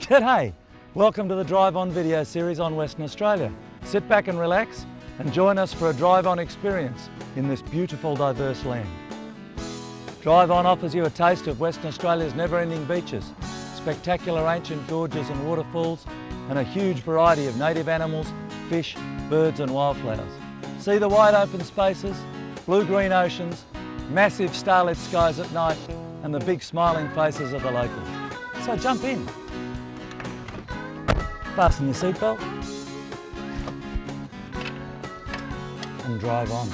G'day! Welcome to the Drive-On video series on Western Australia. Sit back and relax and join us for a drive-on experience in this beautiful, diverse land. Drive-On offers you a taste of Western Australia's never-ending beaches, spectacular ancient gorges and waterfalls, and a huge variety of native animals, fish, birds and wildflowers. See the wide open spaces, blue-green oceans, massive starlit skies at night, and the big smiling faces of the locals. So jump in. Fasten your seatbelt and drive on.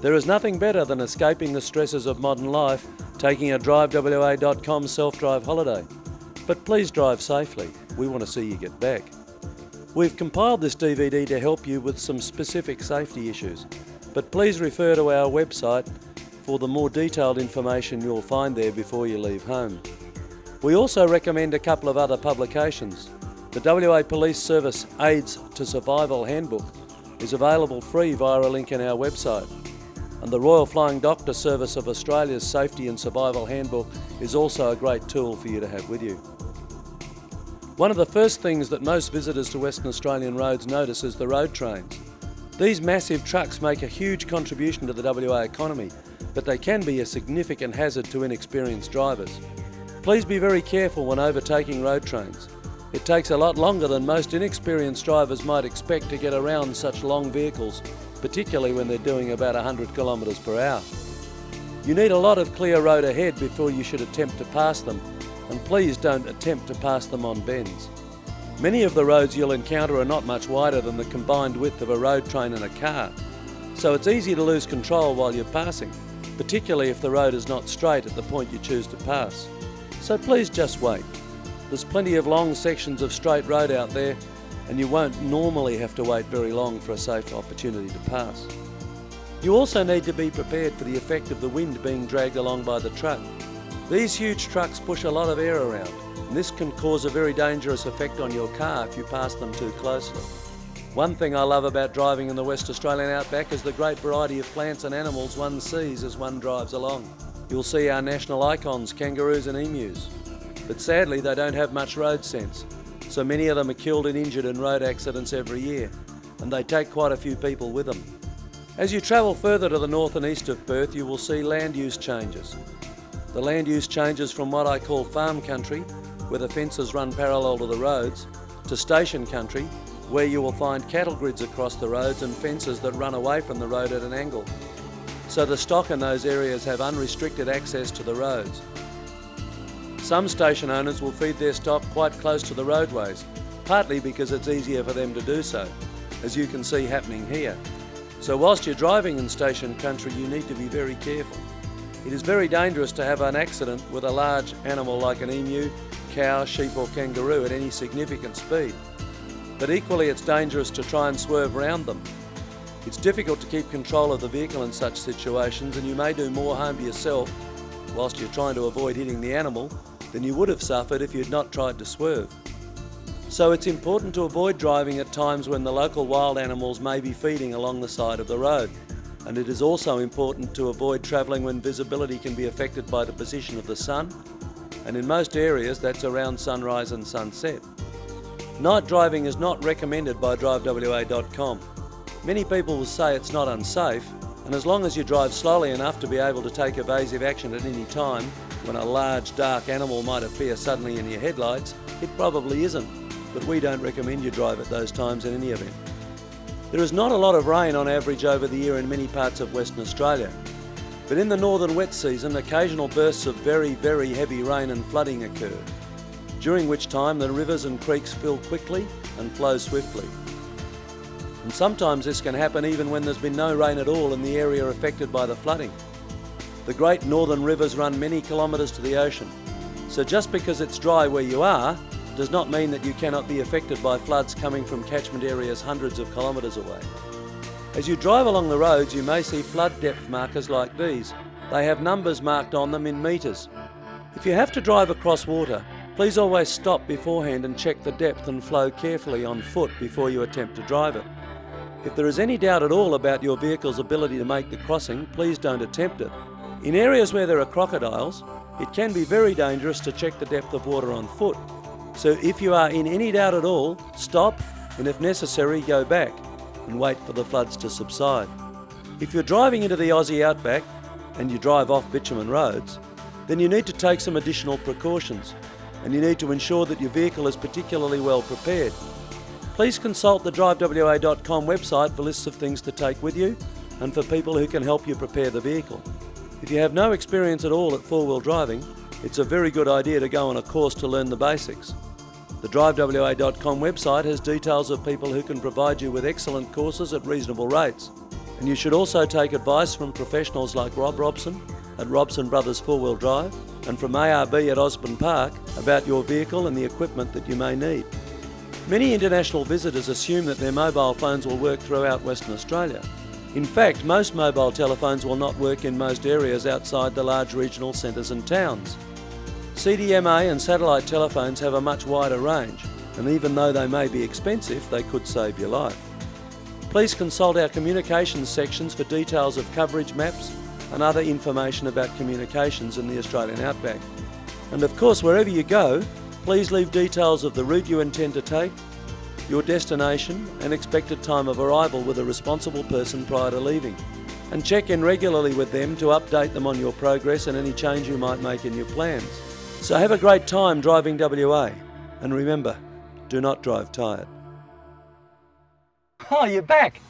There is nothing better than escaping the stresses of modern life, taking a drivewa.com self-drive holiday. But please drive safely. We want to see you get back. We've compiled this DVD to help you with some specific safety issues, but please refer to our website for the more detailed information you'll find there before you leave home. We also recommend a couple of other publications. The WA Police Service Aids to Survival Handbook is available free via a link in our website. And the Royal Flying Doctor Service of Australia's Safety and Survival Handbook is also a great tool for you to have with you. One of the first things that most visitors to Western Australian roads notice is the road trains. These massive trucks make a huge contribution to the WA economy, but they can be a significant hazard to inexperienced drivers. Please be very careful when overtaking road trains. It takes a lot longer than most inexperienced drivers might expect to get around such long vehicles, particularly when they're doing about 100 kilometres per hour. You need a lot of clear road ahead before you should attempt to pass them, and please don't attempt to pass them on bends. Many of the roads you'll encounter are not much wider than the combined width of a road train and a car, so it's easy to lose control while you're passing, particularly if the road is not straight at the point you choose to pass. So please just wait. There's plenty of long sections of straight road out there, and you won't normally have to wait very long for a safe opportunity to pass. You also need to be prepared for the effect of the wind being dragged along by the truck. These huge trucks push a lot of air around, and this can cause a very dangerous effect on your car if you pass them too closely. One thing I love about driving in the West Australian Outback is the great variety of plants and animals one sees as one drives along. You'll see our national icons, kangaroos and emus. But sadly they don't have much road sense, so many of them are killed and injured in road accidents every year, and they take quite a few people with them. As you travel further to the north and east of Perth, you will see land use changes. The land use changes from what I call farm country, where the fences run parallel to the roads, to station country, where you will find cattle grids across the roads and fences that run away from the road at an angle. So the stock in those areas have unrestricted access to the roads. Some station owners will feed their stock quite close to the roadways, partly because it's easier for them to do so, as you can see happening here. So whilst you're driving in station country, you need to be very careful. It is very dangerous to have an accident with a large animal like an emu, cow, sheep or kangaroo at any significant speed. But equally it's dangerous to try and swerve around them. It's difficult to keep control of the vehicle in such situations, and you may do more harm to yourself whilst you're trying to avoid hitting the animal than you would have suffered if you'd not tried to swerve. So it's important to avoid driving at times when the local wild animals may be feeding along the side of the road. And it is also important to avoid travelling when visibility can be affected by the position of the sun, and in most areas that's around sunrise and sunset. Night driving is not recommended by drivewa.com. Many people will say it's not unsafe, and as long as you drive slowly enough to be able to take evasive action at any time, when a large dark animal might appear suddenly in your headlights, it probably isn't, but we don't recommend you drive at those times in any event. There is not a lot of rain on average over the year in many parts of Western Australia, but in the northern wet season occasional bursts of very, very heavy rain and flooding occur, during which time the rivers and creeks fill quickly and flow swiftly. And sometimes this can happen even when there's been no rain at all in the area affected by the flooding. The great northern rivers run many kilometres to the ocean, so just because it's dry where you are does not mean that you cannot be affected by floods coming from catchment areas hundreds of kilometres away. As you drive along the roads, you may see flood depth markers like these. They have numbers marked on them in metres. If you have to drive across water, please always stop beforehand and check the depth and flow carefully on foot before you attempt to drive it. If there is any doubt at all about your vehicle's ability to make the crossing, please don't attempt it. In areas where there are crocodiles, it can be very dangerous to check the depth of water on foot. So if you are in any doubt at all, stop and if necessary go back and wait for the floods to subside. If you're driving into the Aussie Outback and you drive off bitumen roads, then you need to take some additional precautions and you need to ensure that your vehicle is particularly well prepared. Please consult the drivewa.com website for lists of things to take with you and for people who can help you prepare the vehicle. If you have no experience at all at four-wheel driving, it's a very good idea to go on a course to learn the basics. The drivewa.com website has details of people who can provide you with excellent courses at reasonable rates. And you should also take advice from professionals like Rob Robson at Robson Brothers 4-Wheel Drive and from ARB at Osborne Park about your vehicle and the equipment that you may need. Many international visitors assume that their mobile phones will work throughout Western Australia. In fact, most mobile telephones will not work in most areas outside the large regional centres and towns. CDMA and satellite telephones have a much wider range, and even though they may be expensive, they could save your life. Please consult our communications sections for details of coverage maps and other information about communications in the Australian Outback. And of course, wherever you go, please leave details of the route you intend to take, your destination and expected time of arrival with a responsible person prior to leaving. And check in regularly with them to update them on your progress and any change you might make in your plans. So have a great time driving WA, and remember, do not drive tired. Oh, you're back!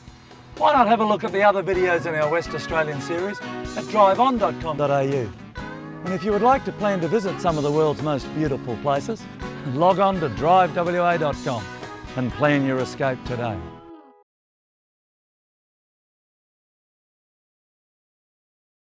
Why not have a look at the other videos in our West Australian series at driveon.com.au. And if you would like to plan to visit some of the world's most beautiful places, log on to drivewa.com and plan your escape today.